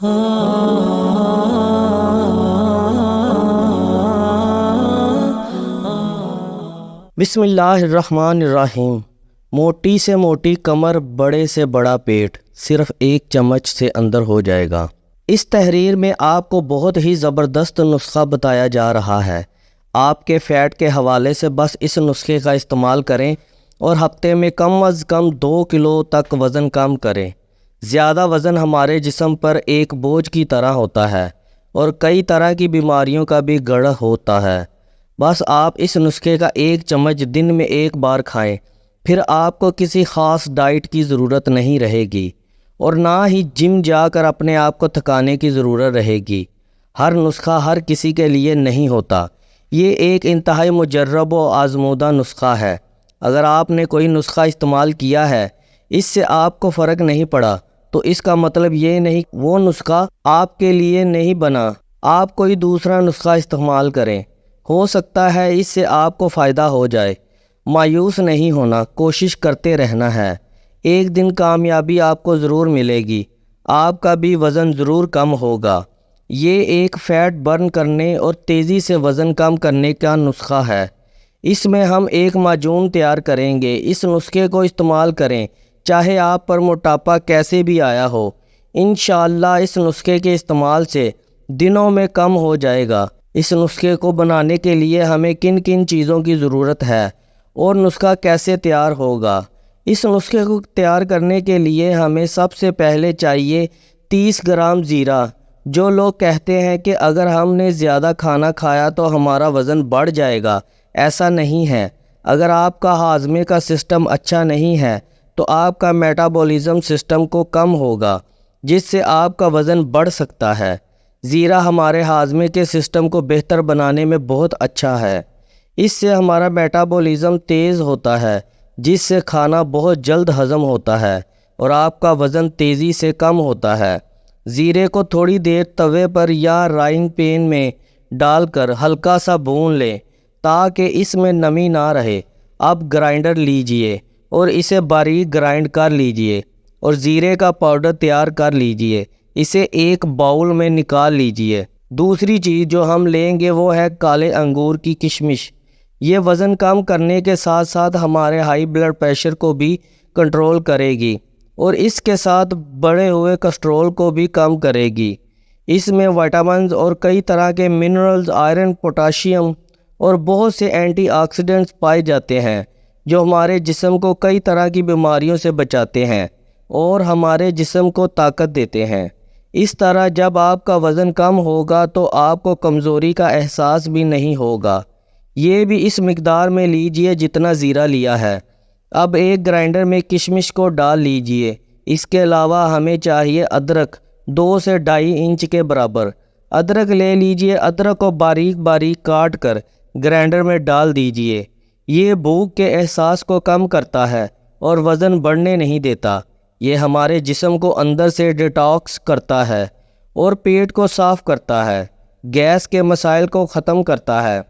بسم اللہ الرحمن الرحیم۔ موٹی سے موٹی کمر، بڑے سے بڑا پیٹ، صرف ایک چمچ سے اندر ہو جائے گا۔ اس تحریر میں آپ کو بہت ہی زبردست نسخہ بتایا جا رہا ہے۔ آپ کے فیٹ کے حوالے سے بس اس نسخے کا استعمال کریں اور ہفتے میں کم از کم 2 کلو تک وزن کم کریں۔ زیادہ وزن ہمارے جسم پر ایک بوجھ کی طرح ہوتا ہے اور کئی طرح کی بیماریوں کا بھی گڑھ ہوتا ہے۔ بس آپ اس نسخے کا ایک چمچ دن میں ایک بار کھائیں، پھر آپ کو کسی خاص ڈائٹ کی ضرورت نہیں رہے گی اور نہ ہی جم جا کر اپنے آپ کو تھکانے کی ضرورت رہے گی۔ ہر نسخہ ہر کسی کے لیے نہیں ہوتا۔ یہ ایک انتہائی مجرب و آزمودہ نسخہ ہے۔ اگر آپ نے کوئی نسخہ استعمال کیا ہے، اس سے آپ کو فرق نہیں پڑا، تو اس کا مطلب یہ نہیں وہ نسخہ آپ کے لیے نہیں بنا۔ آپ کوئی دوسرا نسخہ استعمال کریں، ہو سکتا ہے اس سے آپ کو فائدہ ہو جائے۔ مایوس نہیں ہونا، کوشش کرتے رہنا ہے۔ ایک دن کامیابی آپ کو ضرور ملے گی، آپ کا بھی وزن ضرور کم ہوگا۔ یہ ایک فیٹ برن کرنے اور تیزی سے وزن کم کرنے کا نسخہ ہے۔ اس میں ہم ایک معجون تیار کریں گے۔ اس نسخے کو استعمال کریں، چاہے آپ پر موٹاپا کیسے بھی آیا ہو۔ انشاءاللہ اس نسخے کے استعمال سے دنوں میں کم ہو جائے گا۔ اس نسخے کو بنانے کے لیے ہمیں کن کن چیزوں کی ضرورت ہے اور نسخہ کیسے تیار ہوگا؟ اس نسخے کو تیار کرنے کے لیے ہمیں سب سے پہلے چاہیے 30 گرام زیرہ۔ جو لوگ کہتے ہیں کہ اگر ہم نے زیادہ کھانا کھایا تو ہمارا وزن بڑھ جائے گا، ایسا نہیں ہے۔ اگر آپ کا ہاضمے کا سسٹم اچھا نہیں ہے تو آپ کا میٹابولزم سسٹم کو کم ہوگا، جس سے آپ کا وزن بڑھ سکتا ہے۔ زیرہ ہمارے ہاضمے کے سسٹم کو بہتر بنانے میں بہت اچھا ہے۔ اس سے ہمارا میٹابولزم تیز ہوتا ہے، جس سے کھانا بہت جلد ہضم ہوتا ہے اور آپ کا وزن تیزی سے کم ہوتا ہے۔ زیرے کو تھوڑی دیر توے پر یا رائنگ پین میں ڈال کر ہلکا سا بھون لیں تاکہ اس میں نمی نہ رہے۔ اب گرائنڈر لیجئے اور اسے باریک گرائنڈ کر لیجئے اور زیرے کا پاؤڈر تیار کر لیجئے۔ اسے ایک باؤل میں نکال لیجئے۔ دوسری چیز جو ہم لیں گے وہ ہے کالے انگور کی کشمش۔ یہ وزن کم کرنے کے ساتھ ساتھ ہمارے ہائی بلڈ پریشر کو بھی کنٹرول کرے گی اور اس کے ساتھ بڑھے ہوئے کولیسٹرول کو بھی کم کرے گی۔ اس میں وٹامنز اور کئی طرح کے منرلز، آئرن، پوٹاشیم اور بہت سے اینٹی آکسیڈنٹس پائے جاتے ہیں جو ہمارے جسم کو کئی طرح کی بیماریوں سے بچاتے ہیں اور ہمارے جسم کو طاقت دیتے ہیں۔ اس طرح جب آپ کا وزن کم ہوگا تو آپ کو کمزوری کا احساس بھی نہیں ہوگا۔ یہ بھی اس مقدار میں لیجئے جتنا زیرہ لیا ہے۔ اب ایک گرائنڈر میں کشمش کو ڈال لیجئے۔ اس کے علاوہ ہمیں چاہیے ادرک، 2 سے 2.5 انچ کے برابر ادرک لے لیجئے۔ ادرک کو باریک باریک کاٹ کر گرائنڈر میں ڈال دیجئے۔ یہ بھوک کے احساس کو کم کرتا ہے اور وزن بڑھنے نہیں دیتا۔ یہ ہمارے جسم کو اندر سے ڈیٹاکس کرتا ہے اور پیٹ کو صاف کرتا ہے، گیس کے مسائل کو ختم کرتا ہے۔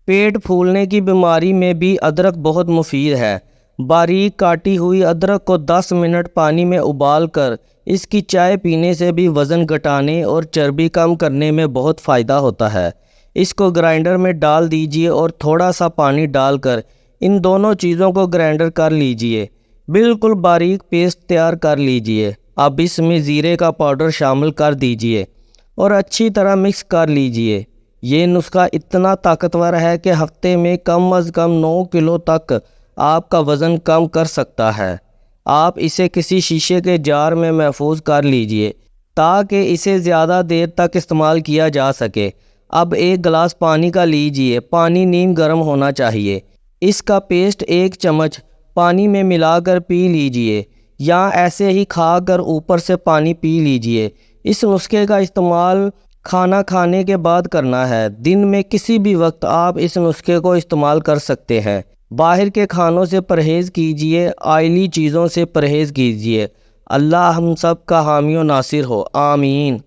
پیٹ پھولنے کی بیماری میں بھی ادرک بہت مفید ہے۔ باریک کاٹی ہوئی ادرک کو 10 منٹ پانی میں ابال کر اس کی چائے پینے سے بھی وزن گھٹانے اور چربی کم کرنے میں بہت فائدہ ہوتا ہے۔ اس کو گرائنڈر میں ڈال دیجئے اور تھوڑا سا پانی ڈال کر ان دونوں چیزوں کو گرائنڈر کر لیجئے۔ بالکل باریک پیسٹ تیار کر لیجئے۔ اب اس میں زیرے کا پاؤڈر شامل کر دیجئے اور اچھی طرح مکس کر لیجئے۔ یہ نسخہ اتنا طاقتور ہے کہ ہفتے میں کم از کم 9 کلو تک آپ کا وزن کم کر سکتا ہے۔ آپ اسے کسی شیشے کے جار میں محفوظ کر لیجئے تاکہ اسے زیادہ دیر تک استعمال کیا جا سکے۔ اب ایک گلاس پانی کا لیجئے۔ پانی نیم گرم ہونا چاہیے۔ اس کا پیسٹ 1 چمچ پانی میں ملا کر پی لیجئے یا ایسے ہی کھا کر اوپر سے پانی پی لیجئے۔ اس نسخے کا استعمال کھانا کھانے کے بعد کرنا ہے۔ دن میں کسی بھی وقت آپ اس نسخے کو استعمال کر سکتے ہیں۔ باہر کے کھانوں سے پرہیز کیجئے، آئلی چیزوں سے پرہیز کیجئے۔ اللہ ہم سب کا حامی و ناصر ہو، آمین۔